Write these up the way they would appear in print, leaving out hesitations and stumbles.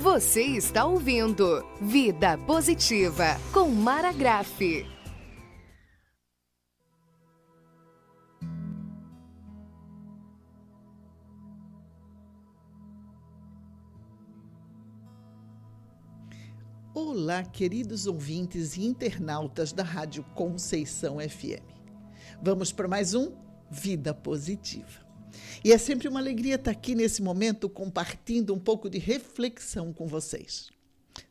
Você está ouvindo Vida Positiva com Mara Graff. Olá, queridos ouvintes e internautas da Rádio Conceição FM. Vamos para mais um Vida Positiva. E é sempre uma alegria estar aqui nesse momento compartilhando um pouco de reflexão com vocês.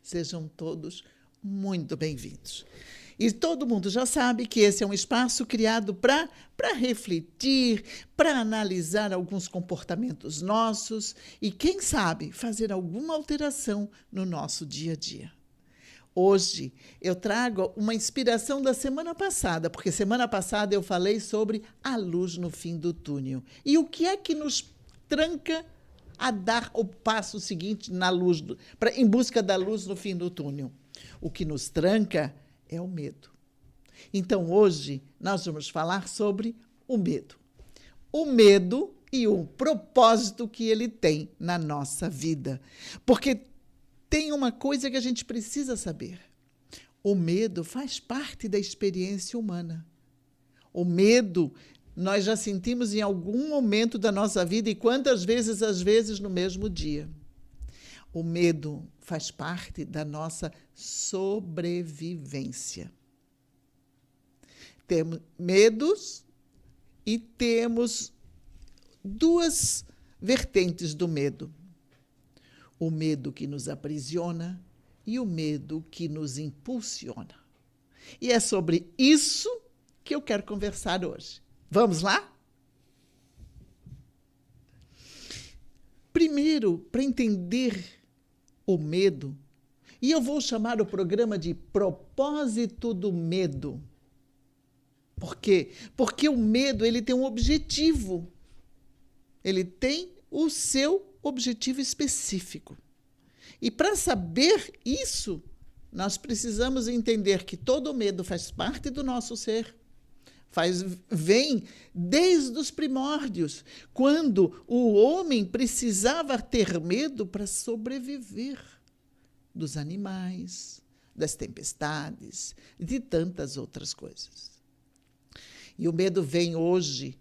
Sejam todos muito bem-vindos. E todo mundo já sabe que esse é um espaço criado para refletir, para analisar alguns comportamentos nossos e, quem sabe, fazer alguma alteração no nosso dia a dia. Hoje eu trago uma inspiração da semana passada, porque semana passada eu falei sobre a luz no fim do túnel. E o que é que nos tranca a dar o passo seguinte na luz, em busca da luz no fim do túnel? O que nos tranca é o medo. Então hoje nós vamos falar sobre o medo. O medo e o propósito que ele tem na nossa vida. Porque tem uma coisa que a gente precisa saber. O medo faz parte da experiência humana. O medo nós já sentimos em algum momento da nossa vida e quantas vezes, às vezes, no mesmo dia. O medo faz parte da nossa sobrevivência. Temos medos e temos duas vertentes do medo. O medo que nos aprisiona e o medo que nos impulsiona. E é sobre isso que eu quero conversar hoje. Vamos lá? Primeiro, para entender o medo, e eu vou chamar o programa de Propósito do Medo. Por quê? Porque o medo ele tem um objetivo. Ele tem o seu objetivo específico. E para saber isso, nós precisamos entender que todo medo faz parte do nosso ser. Vem desde os primórdios, quando o homem precisava ter medo para sobreviver dos animais, das tempestades, de tantas outras coisas. E o medo vem hoje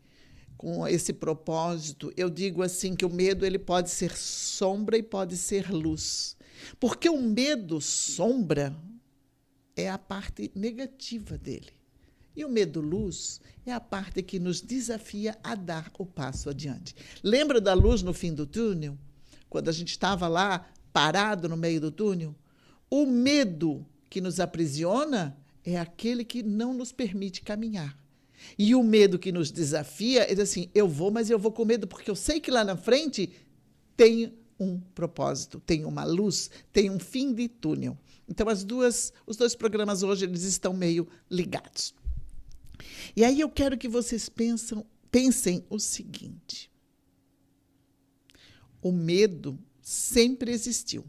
com esse propósito. Eu digo assim que o medo ele pode ser sombra e pode ser luz. Porque o medo sombra é a parte negativa dele. E o medo luz é a parte que nos desafia a dar o passo adiante. Lembra da luz no fim do túnel? Quando a gente estava lá parado no meio do túnel? O medo que nos aprisiona é aquele que não nos permite caminhar. E o medo que nos desafia é assim, eu vou, mas eu vou com medo, porque eu sei que lá na frente tem um propósito, tem uma luz, tem um fim de túnel. Então, os dois programas hoje eles estão meio ligados. E aí eu quero que vocês pensem o seguinte. O medo sempre existiu.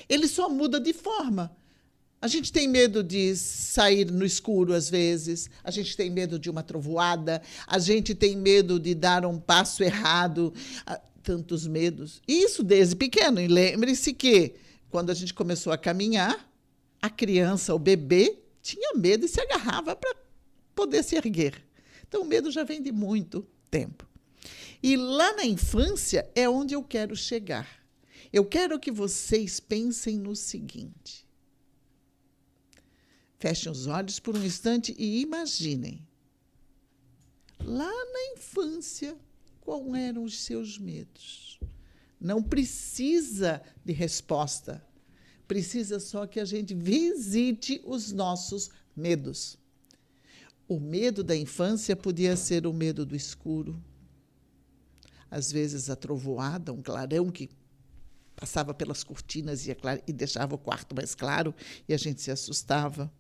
Ele só muda de forma. A gente tem medo de sair no escuro às vezes, a gente tem medo de uma trovoada, a gente tem medo de dar um passo errado, tantos medos. Isso desde pequeno. E lembre-se que quando a gente começou a caminhar, a criança, o bebê, tinha medo e se agarrava para poder se erguer. Então o medo já vem de muito tempo. E lá na infância é onde eu quero chegar. Eu quero que vocês pensem no seguinte. Fechem os olhos por um instante e imaginem. Lá na infância, quais eram os seus medos? Não precisa de resposta. Precisa só que a gente visite os nossos medos. O medo da infância podia ser o medo do escuro. Às vezes a trovoada, um clarão que passava pelas cortinas e deixava o quarto mais claro e a gente se assustava.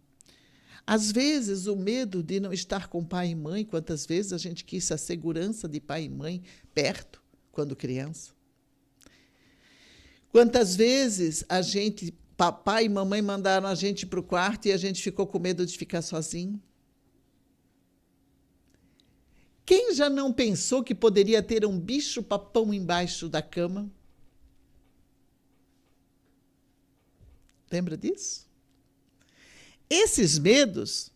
Às vezes, o medo de não estar com pai e mãe, quantas vezes a gente quis a segurança de pai e mãe perto, quando criança. Quantas vezes papai e mamãe mandaram a gente para o quarto e a gente ficou com medo de ficar sozinho. Quem já não pensou que poderia ter um bicho-papão embaixo da cama? Lembra disso? Esses medos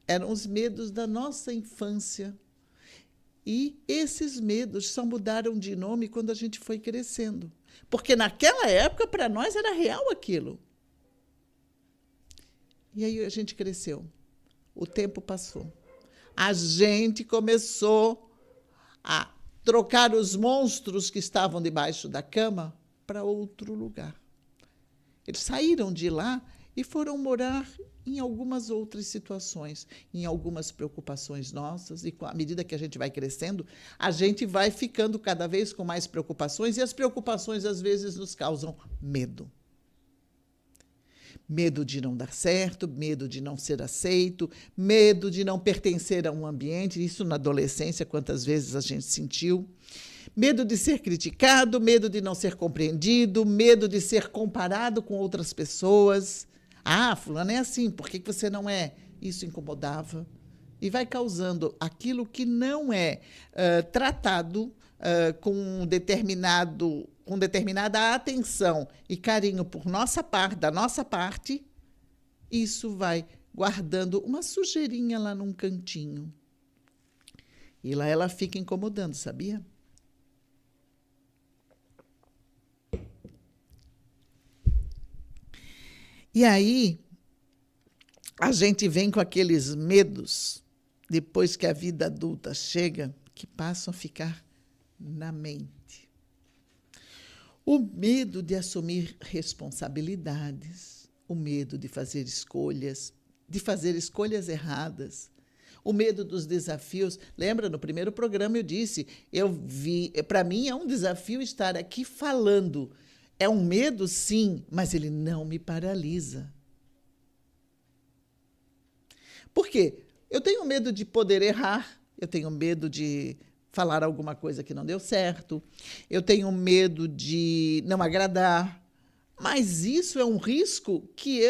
eram os medos da nossa infância. E esses medos só mudaram de nome quando a gente foi crescendo. Porque naquela época, para nós, era real aquilo. E aí a gente cresceu. O tempo passou. A gente começou a trocar os monstros que estavam debaixo da cama para outro lugar. Eles saíram de lá e foram morar em algumas outras situações, em algumas preocupações nossas, e à medida que a gente vai crescendo, a gente vai ficando cada vez com mais preocupações, e as preocupações, às vezes, nos causam medo. Medo de não dar certo, medo de não ser aceito, medo de não pertencer a um ambiente, isso na adolescência, quantas vezes a gente sentiu. Medo de ser criticado, medo de não ser compreendido, medo de ser comparado com outras pessoas. Ah, fulano é assim, por que você não é? Isso incomodava. E vai causando aquilo que não é tratado com determinada atenção e carinho por da nossa parte, isso vai guardando uma sujeirinha lá num cantinho. E lá ela fica incomodando, sabia? E aí, a gente vem com aqueles medos, depois que a vida adulta chega, que passam a ficar na mente. O medo de assumir responsabilidades, o medo de fazer escolhas erradas, o medo dos desafios. Lembra, no primeiro programa eu disse, para mim é um desafio estar aqui falando. É um medo, sim, mas ele não me paralisa. Por quê? Eu tenho medo de poder errar, eu tenho medo de falar alguma coisa que não deu certo, eu tenho medo de não agradar, mas isso é um risco que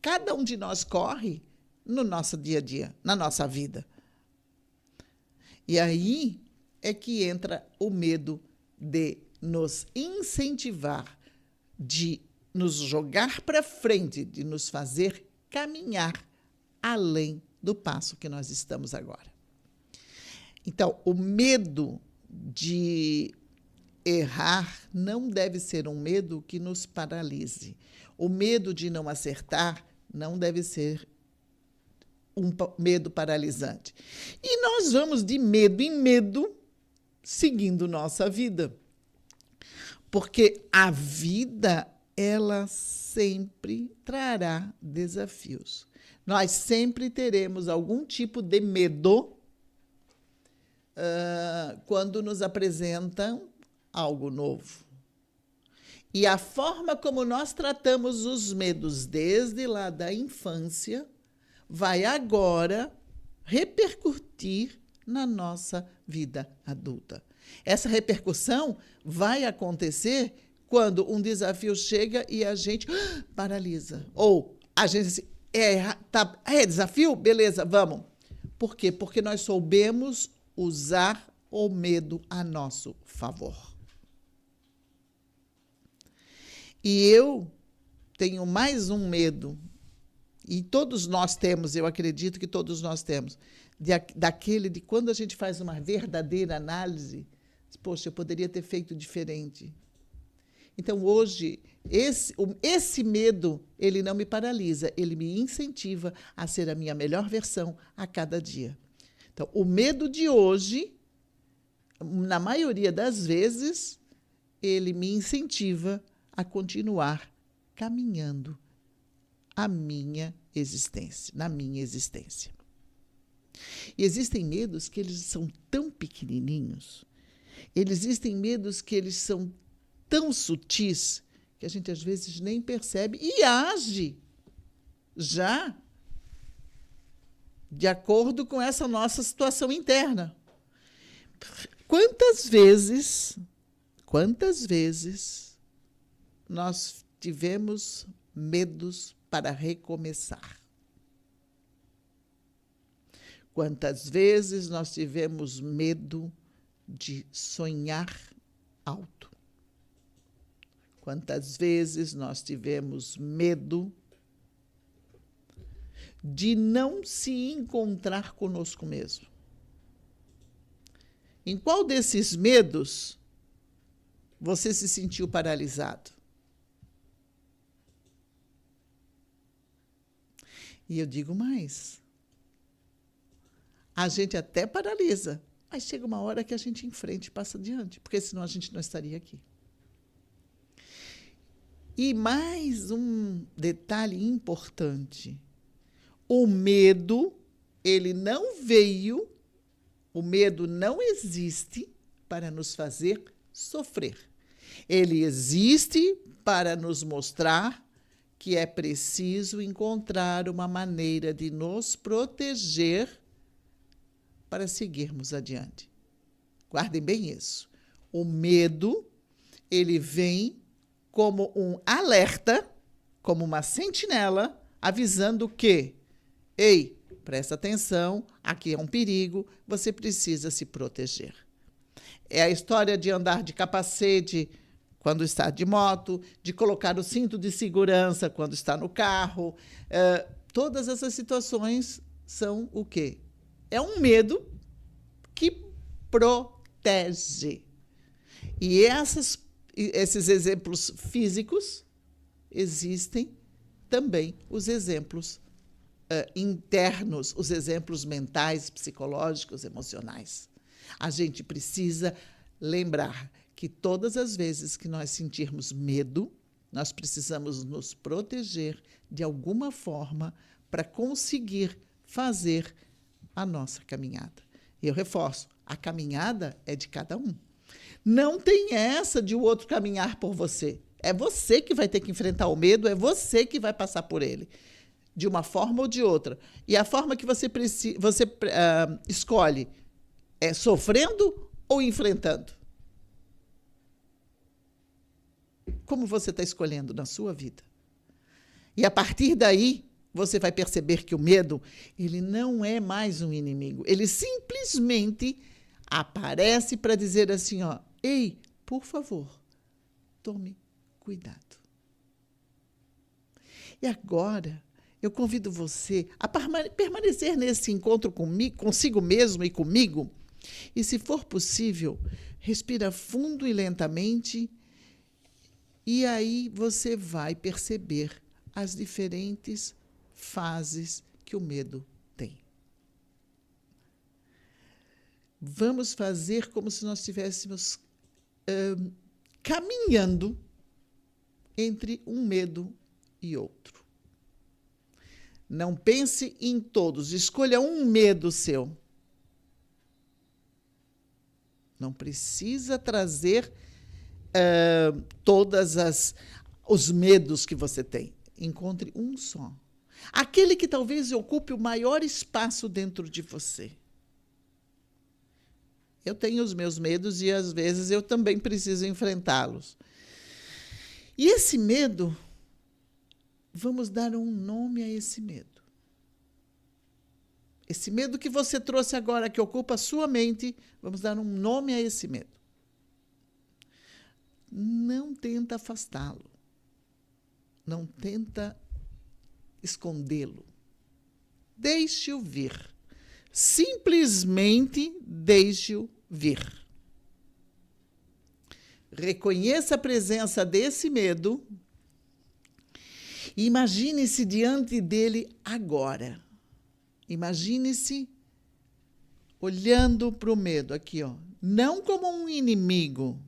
cada um de nós corre no nosso dia a dia, na nossa vida. E aí é que entra o medo de nos incentivar, de nos jogar para frente, de nos fazer caminhar além do passo que nós estamos agora. Então, o medo de errar não deve ser um medo que nos paralise. O medo de não acertar não deve ser um medo paralisante. E nós vamos de medo em medo seguindo nossa vida. Porque a vida, ela sempre trará desafios. Nós sempre teremos algum tipo de medo quando nos apresentam algo novo. E a forma como nós tratamos os medos desde lá da infância vai agora repercutir na nossa vida adulta. Essa repercussão vai acontecer quando um desafio chega e a gente paralisa. Ou a gente diz, é desafio? Beleza, vamos. Por quê? Porque nós soubemos usar o medo a nosso favor. E eu tenho mais um medo, e todos nós temos, eu acredito que todos nós temos, daquele de quando a gente faz uma verdadeira análise, poxa, eu poderia ter feito diferente. Então, hoje, esse medo, ele não me paralisa, ele me incentiva a ser a minha melhor versão a cada dia. Então, o medo de hoje, na maioria das vezes, ele me incentiva a continuar caminhando na minha existência. E existem medos que eles são tão pequenininhos, existem medos que eles são tão sutis, que a gente às vezes nem percebe e age já de acordo com essa nossa situação interna. Quantas vezes nós tivemos medos para recomeçar? Quantas vezes nós tivemos medo de sonhar alto? Quantas vezes nós tivemos medo de não se encontrar conosco mesmo? Em qual desses medos você se sentiu paralisado? E eu digo mais. A gente até paralisa, mas chega uma hora que a gente enfrenta e passa adiante, porque senão a gente não estaria aqui. E mais um detalhe importante. O medo, ele não veio, o medo não existe para nos fazer sofrer. Ele existe para nos mostrar que é preciso encontrar uma maneira de nos proteger para seguirmos adiante. Guardem bem isso. O medo, ele vem como um alerta, como uma sentinela, avisando que, ei, presta atenção, aqui é um perigo, você precisa se proteger. É a história de andar de capacete quando está de moto, de colocar o cinto de segurança quando está no carro. Todas essas situações são o quê? É um medo que protege. E esses exemplos físicos, existem também os exemplos internos, os exemplos mentais, psicológicos, emocionais. A gente precisa lembrar que todas as vezes que nós sentirmos medo, nós precisamos nos proteger de alguma forma para conseguir fazer a nossa caminhada. E eu reforço, a caminhada é de cada um. Não tem essa de o outro caminhar por você. É você que vai ter que enfrentar o medo, é você que vai passar por ele, de uma forma ou de outra. E a forma que você escolhe é sofrendo ou enfrentando? Como você está escolhendo na sua vida? E a partir daí, você vai perceber que o medo, ele não é mais um inimigo. Ele simplesmente aparece para dizer assim, ó, ei, por favor, tome cuidado. E agora, eu convido você a permanecer nesse encontro consigo mesmo e comigo. E, se for possível, respira fundo e lentamente. E aí você vai perceber as diferentes fases que o medo tem. Vamos fazer como se nós estivéssemos caminhando entre um medo e outro. Não pense em todos, escolha um medo seu. Não precisa trazer todos os medos que você tem. Encontre um só. Aquele que talvez ocupe o maior espaço dentro de você. Eu tenho os meus medos e, às vezes, eu também preciso enfrentá-los. E esse medo, vamos dar um nome a esse medo. Esse medo que você trouxe agora, que ocupa a sua mente, vamos dar um nome a esse medo. Não tenta afastá-lo. Não tenta escondê-lo. Deixe-o vir. Simplesmente deixe-o vir. Reconheça a presença desse medo e imagine-se diante dele agora. Imagine-se olhando para o medo aqui, ó, não como um inimigo,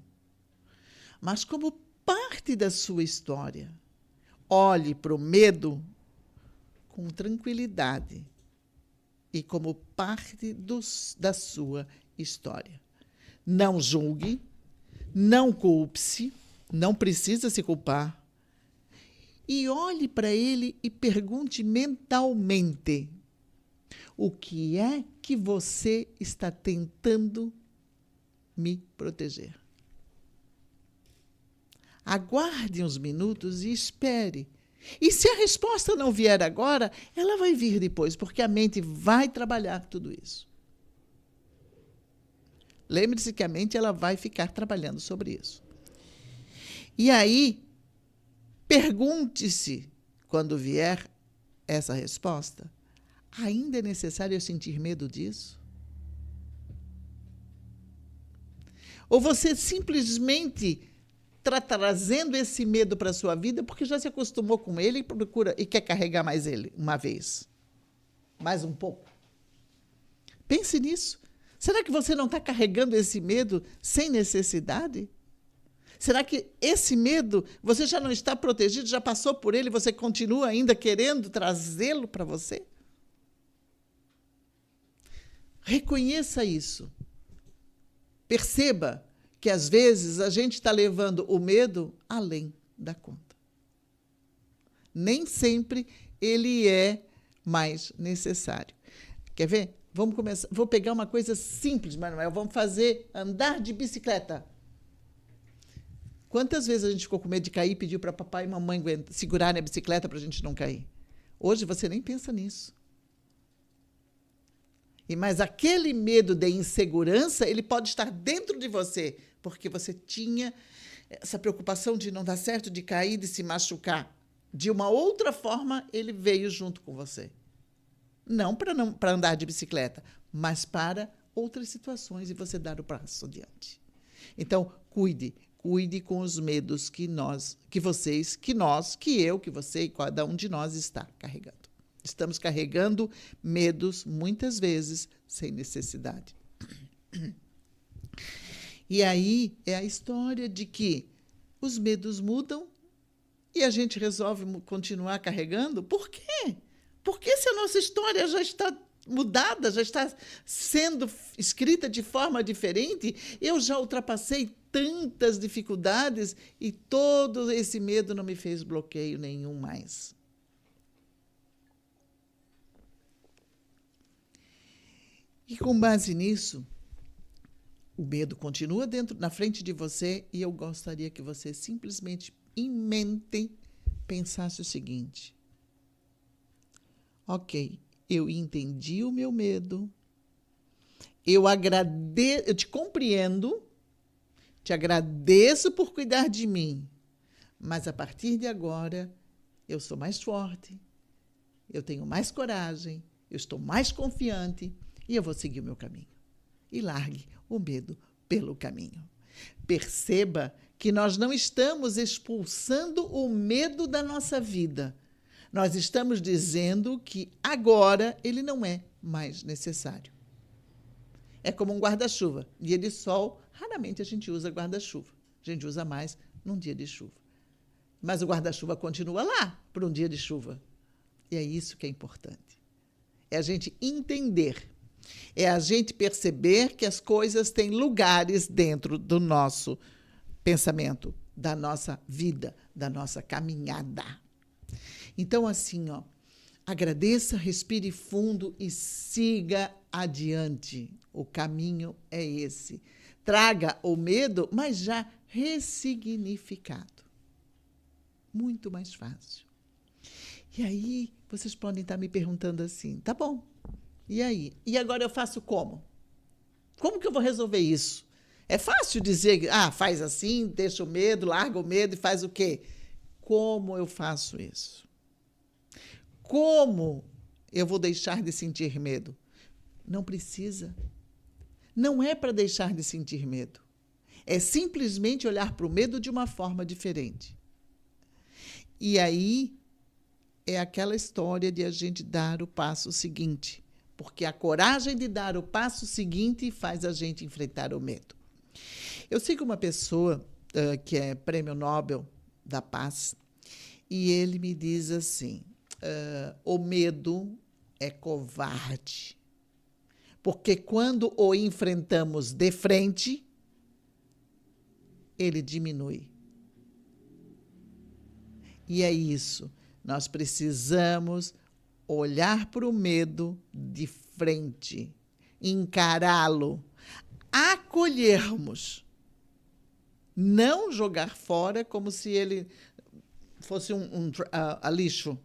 mas como parte da sua história. Olhe para o medo com tranquilidade e como parte da sua história. Não julgue, não culpe-se, não precisa se culpar. E olhe para ele e pergunte mentalmente: o que é que você está tentando me proteger? Aguarde uns minutos e espere. E se a resposta não vier agora, ela vai vir depois, porque a mente vai trabalhar tudo isso. Lembre-se que a mente ela vai ficar trabalhando sobre isso. E aí, pergunte-se, quando vier essa resposta, ainda é necessário eu sentir medo disso? Ou você simplesmente está trazendo esse medo para a sua vida porque já se acostumou com ele e procura e quer carregar mais ele uma vez? Mais um pouco? Pense nisso. Será que você não está carregando esse medo sem necessidade? Será que esse medo, você já não está protegido, já passou por ele, você continua ainda querendo trazê-lo para você? Reconheça isso. Perceba que, às vezes, a gente está levando o medo além da conta. Nem sempre ele é mais necessário. Quer ver? Vamos começar. Vou pegar uma coisa simples, Manuel. Vamos fazer andar de bicicleta. Quantas vezes a gente ficou com medo de cair e pediu para papai e mamãe segurarem a bicicleta para a gente não cair? Hoje você nem pensa nisso. Mas aquele medo de insegurança, ele pode estar dentro de você, porque você tinha essa preocupação de não dar certo, de cair, de se machucar. De uma outra forma, ele veio junto com você. Não para andar de bicicleta, mas para outras situações e você dar o passo adiante. Então, cuide com os medos que vocês, que nós, que eu, que você e cada um de nós está carregando. Estamos carregando medos, muitas vezes, sem necessidade. E aí é a história de que os medos mudam e a gente resolve continuar carregando. Por quê? Porque se a nossa história já está mudada, já está sendo escrita de forma diferente, eu já ultrapassei tantas dificuldades e todo esse medo não me fez bloqueio nenhum mais. E com base nisso, o medo continua na frente de você e eu gostaria que você simplesmente, em mente, pensasse o seguinte: ok, eu entendi o meu medo, eu te compreendo, te agradeço por cuidar de mim, mas a partir de agora eu sou mais forte, eu tenho mais coragem, eu estou mais confiante e eu vou seguir o meu caminho. E largue o medo pelo caminho. Perceba que nós não estamos expulsando o medo da nossa vida. Nós estamos dizendo que agora ele não é mais necessário. É como um guarda-chuva. Dia de sol, raramente a gente usa guarda-chuva. A gente usa mais num dia de chuva. Mas o guarda-chuva continua lá para um dia de chuva. E é isso que é importante. É a gente entender. É a gente perceber que as coisas têm lugares dentro do nosso pensamento, da nossa vida, da nossa caminhada. Então, assim, agradeça, respire fundo e siga adiante. O caminho é esse. Traga o medo, mas já ressignificado. Muito mais fácil. E aí, vocês podem estar me perguntando assim, tá bom, e aí? E agora eu faço como? Como que eu vou resolver isso? É fácil dizer, faz assim, deixa o medo, larga o medo e faz o quê? Como eu faço isso? Como eu vou deixar de sentir medo? Não precisa. Não é para deixar de sentir medo. É simplesmente olhar para o medo de uma forma diferente. E aí é aquela história de a gente dar o passo seguinte. Porque a coragem de dar o passo seguinte faz a gente enfrentar o medo. Eu sigo uma pessoa que é Prêmio Nobel da Paz e ele me diz assim, o medo é covarde, porque quando o enfrentamos de frente, ele diminui. E é isso, nós precisamos olhar para o medo de frente, encará-lo, acolhermos, não jogar fora como se ele fosse a lixo,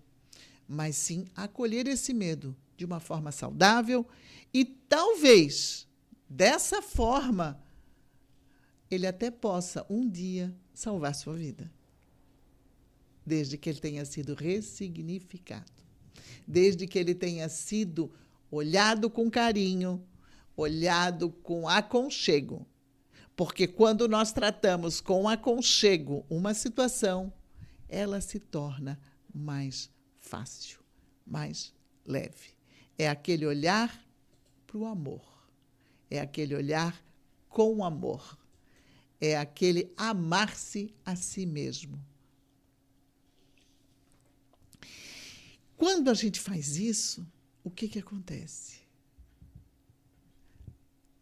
mas sim acolher esse medo de uma forma saudável e talvez, dessa forma, ele até possa um dia salvar sua vida. Desde que ele tenha sido ressignificado. Desde que ele tenha sido olhado com carinho, olhado com aconchego. Porque quando nós tratamos com aconchego uma situação, ela se torna mais fácil, mais leve. É aquele olhar para o amor. É aquele olhar com amor. É aquele amar-se a si mesmo. Quando a gente faz isso, o que acontece?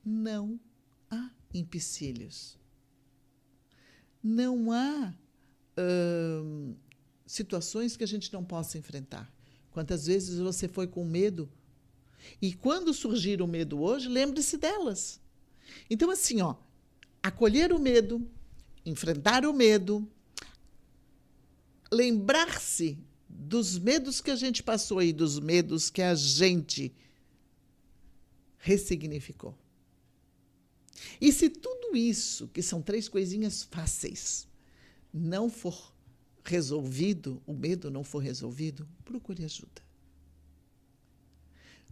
Não há empecilhos. Não há situações que a gente não possa enfrentar. Quantas vezes você foi com medo? E quando surgir o medo hoje, lembre-se delas. Então, assim, acolher o medo, enfrentar o medo, lembrar-se dos medos que a gente passou e dos medos que a gente ressignificou. E se tudo isso, que são 3 coisinhas fáceis, não for resolvido, o medo não for resolvido, procure ajuda.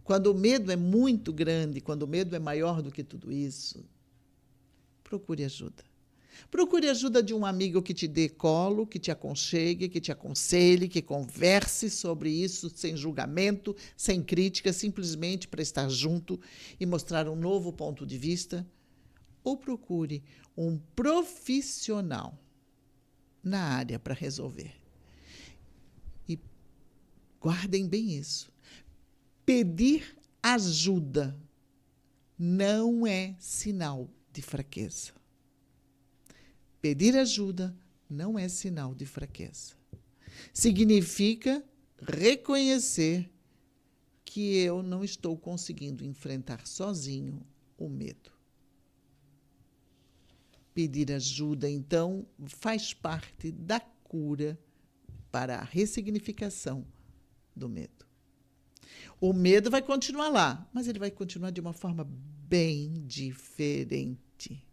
Quando o medo é muito grande, quando o medo é maior do que tudo isso, procure ajuda. Procure ajuda de um amigo que te dê colo, que te aconchegue, que te aconselhe, que converse sobre isso sem julgamento, sem crítica, simplesmente para estar junto e mostrar um novo ponto de vista. Ou procure um profissional na área para resolver. E guardem bem isso. Pedir ajuda não é sinal de fraqueza. Pedir ajuda não é sinal de fraqueza. Significa reconhecer que eu não estou conseguindo enfrentar sozinho o medo. Pedir ajuda, então, faz parte da cura para a ressignificação do medo. O medo vai continuar lá, mas ele vai continuar de uma forma bem diferente.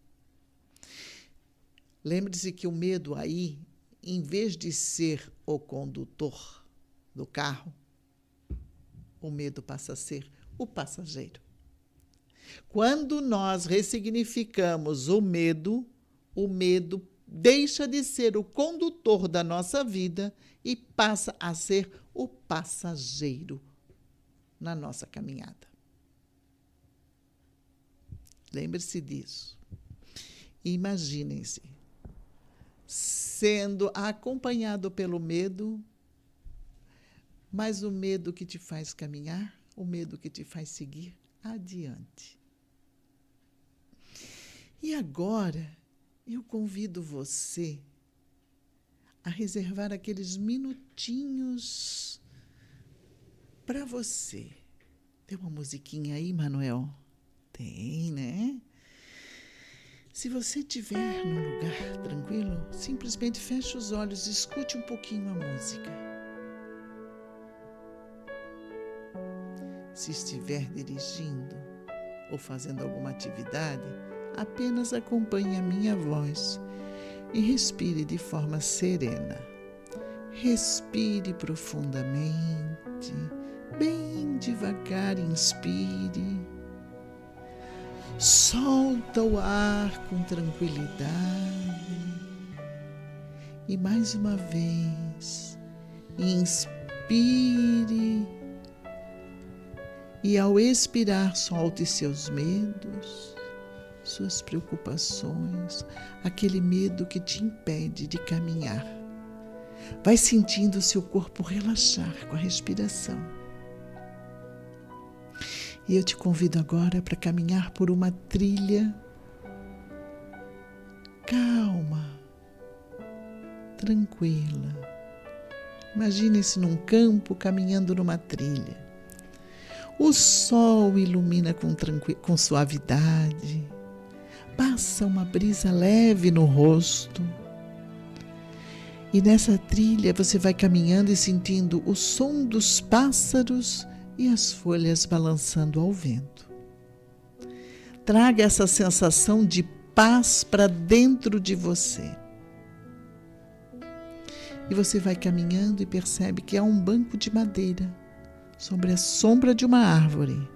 Lembre-se que o medo aí, em vez de ser o condutor do carro, o medo passa a ser o passageiro. Quando nós ressignificamos o medo deixa de ser o condutor da nossa vida e passa a ser o passageiro na nossa caminhada. Lembre-se disso. Imaginem-se sendo acompanhado pelo medo, mas o medo que te faz caminhar, o medo que te faz seguir adiante. E agora, eu convido você a reservar aqueles minutinhos para você. Tem uma musiquinha aí, Manuel? Tem, né? Se você estiver num lugar tranquilo, simplesmente feche os olhos e escute um pouquinho a música. Se estiver dirigindo ou fazendo alguma atividade, apenas acompanhe a minha voz e respire de forma serena. Respire profundamente, bem devagar, inspire. Solta o ar com tranquilidade. E mais uma vez, inspire. E ao expirar, solte seus medos, suas preocupações, aquele medo que te impede de caminhar. Vai sentindo o seu corpo relaxar com a respiração. E eu te convido agora para caminhar por uma trilha calma, tranquila. Imagine-se num campo caminhando numa trilha. O sol ilumina com suavidade. Passa uma brisa leve no rosto. E nessa trilha você vai caminhando e sentindo o som dos pássaros e as folhas balançando ao vento. Traga essa sensação de paz para dentro de você. E você vai caminhando e percebe que há um banco de madeira sobre a sombra de uma árvore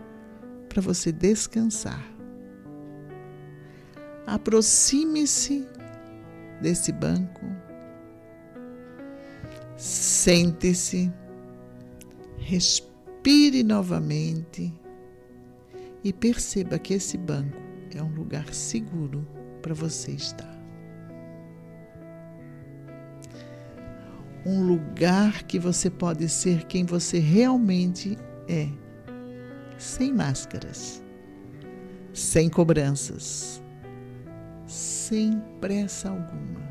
para você descansar. Aproxime-se desse banco, sente-se, respire novamente e perceba que esse banco é um lugar seguro para você estar. Um lugar que você pode ser quem você realmente é, sem máscaras, sem cobranças, sem pressa alguma.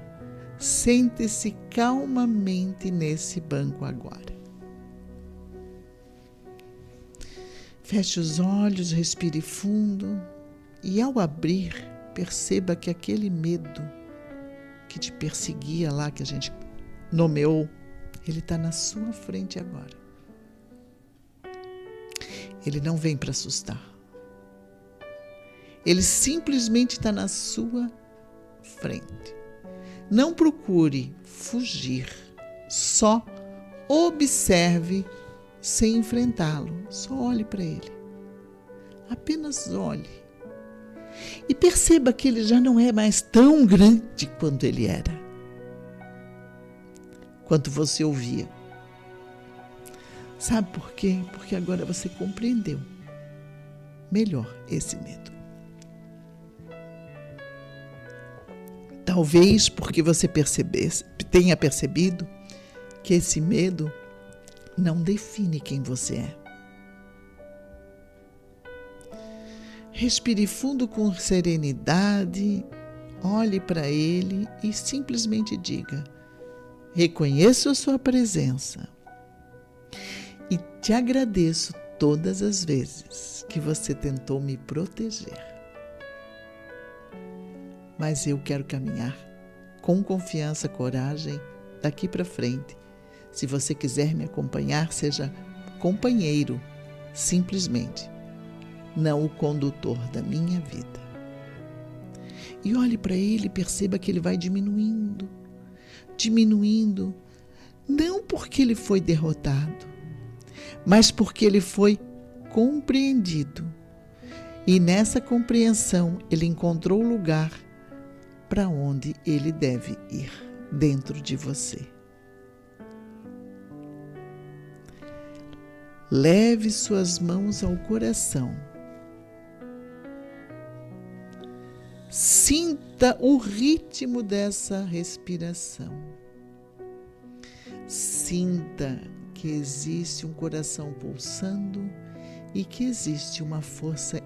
Sente-se calmamente nesse banco agora. Feche os olhos, respire fundo e ao abrir, perceba que aquele medo que te perseguia lá, que a gente nomeou, ele está na sua frente agora. Ele não vem para assustar. Ele simplesmente está na sua frente. Não procure fugir, só observe sem enfrentá-lo. Só olhe para ele. Apenas olhe. E perceba que ele já não é mais tão grande quanto ele era. Quanto você ouvia. Sabe por quê? Porque agora você compreendeu melhor esse medo. Talvez porque você tenha percebido que esse medo não define quem você é. Respire fundo com serenidade, olhe para ele e simplesmente diga: reconheço a sua presença e te agradeço todas as vezes que você tentou me proteger. Mas eu quero caminhar com confiança, coragem, daqui para frente. Se você quiser me acompanhar, seja companheiro, simplesmente, não o condutor da minha vida. E olhe para ele e perceba que ele vai diminuindo, não porque ele foi derrotado, mas porque ele foi compreendido. E nessa compreensão ele encontrou o lugar para onde ele deve ir, dentro de você. Leve suas mãos ao coração. Sinta o ritmo dessa respiração. Sinta que existe um coração pulsando e que existe uma força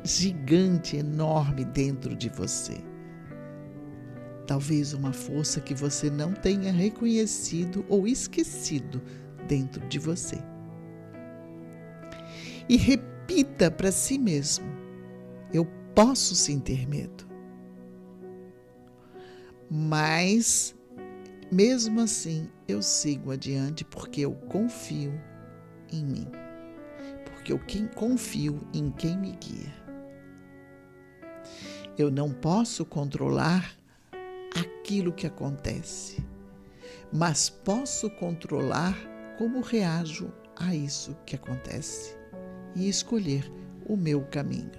gigante, enorme dentro de você. Talvez uma força que você não tenha reconhecido ou esquecido dentro de você. E repita para si mesmo: eu posso sim ter medo, mas mesmo assim eu sigo adiante porque eu confio em mim, porque eu confio em quem me guia. Eu não posso controlar aquilo que acontece, mas posso controlar como reajo a isso que acontece e escolher o meu caminho.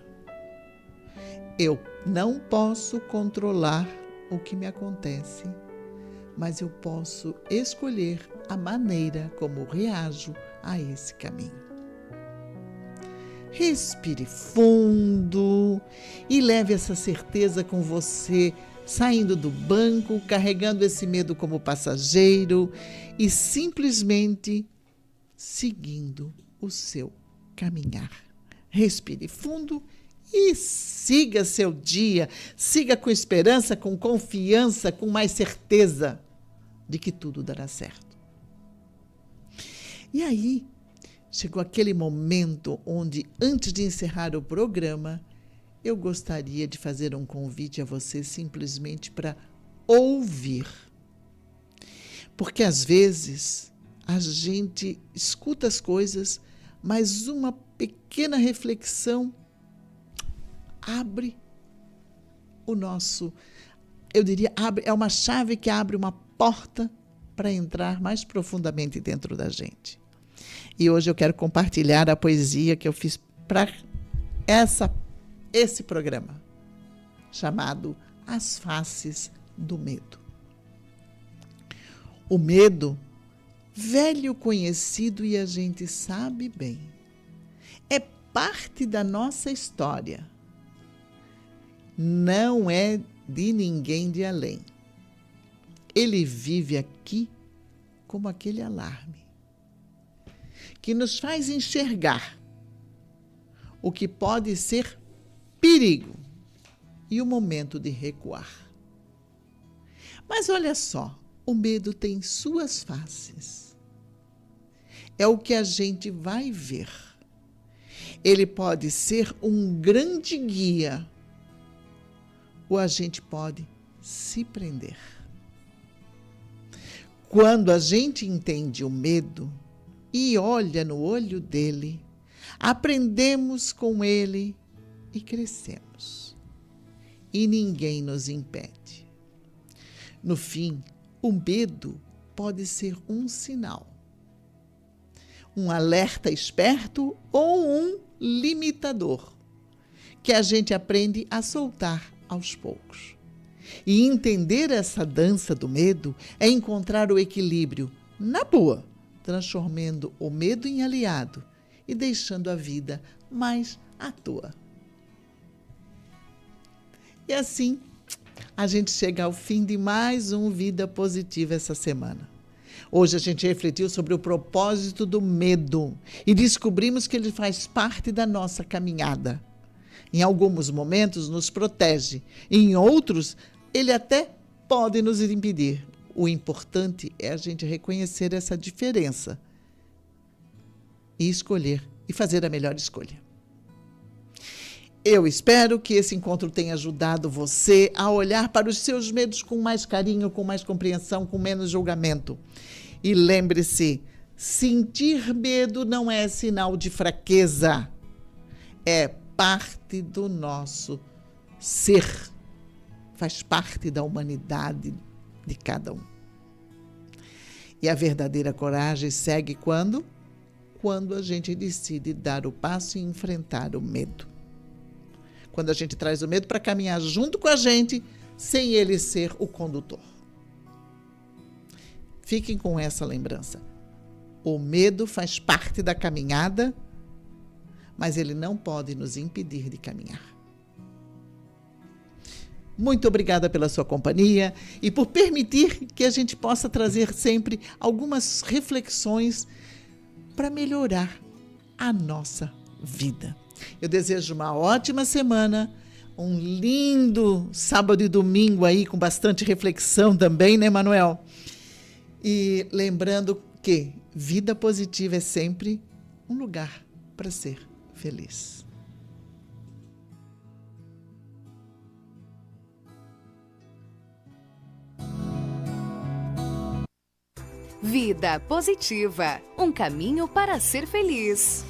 Eu não posso controlar o que me acontece, mas eu posso escolher a maneira como reajo a esse caminho. Respire fundo e leve essa certeza com você, saindo do banco, carregando esse medo como passageiro e simplesmente seguindo o seu caminhar. Respire fundo e siga seu dia, siga com esperança, com confiança, com mais certeza de que tudo dará certo. E aí, chegou aquele momento onde, antes de encerrar o programa, eu gostaria de fazer um convite a você simplesmente para ouvir. Porque às vezes a gente escuta as coisas, mas uma pequena reflexão abre o nosso, é uma chave que abre uma porta para entrar mais profundamente dentro da gente. E hoje eu quero compartilhar a poesia que eu fiz para esse programa, chamado As Faces do Medo. O medo, velho conhecido e a gente sabe bem, é parte da nossa história. Não é de ninguém de além. Ele vive aqui como aquele alarme que nos faz enxergar o que pode ser perigo e o momento de recuar. Mas olha só, o medo tem suas faces. É o que a gente vai ver. Ele pode ser um grande guia ou a gente pode se prender. Quando a gente entende o medo e olha no olho dele, aprendemos com ele e crescemos. E ninguém nos impede. No fim, o medo pode ser um sinal, um alerta esperto ou um limitador, que a gente aprende a soltar aos poucos. E entender essa dança do medo é encontrar o equilíbrio na boa, transformando o medo em aliado e deixando a vida mais à toa. E assim, a gente chega ao fim de mais um Vida Positiva essa semana. Hoje a gente refletiu sobre o propósito do medo e descobrimos que ele faz parte da nossa caminhada. Em alguns momentos nos protege, em outros ele até pode nos impedir. O importante é a gente reconhecer essa diferença e escolher e fazer a melhor escolha. Eu espero que esse encontro tenha ajudado você a olhar para os seus medos com mais carinho, com mais compreensão, com menos julgamento. E lembre-se, sentir medo não é sinal de fraqueza, é parte do nosso ser, faz parte da humanidade de cada um. E a verdadeira coragem segue quando? Quando a gente decide dar o passo e enfrentar o medo. Quando a gente traz o medo para caminhar junto com a gente, sem ele ser o condutor. Fiquem com essa lembrança. O medo faz parte da caminhada, mas ele não pode nos impedir de caminhar. Muito obrigada pela sua companhia e por permitir que a gente possa trazer sempre algumas reflexões para melhorar a nossa vida. Eu desejo uma ótima semana, um lindo sábado e domingo aí com bastante reflexão também, né, Manuel? E lembrando que vida positiva é sempre um lugar para ser feliz. Vida Positiva, um caminho para ser feliz.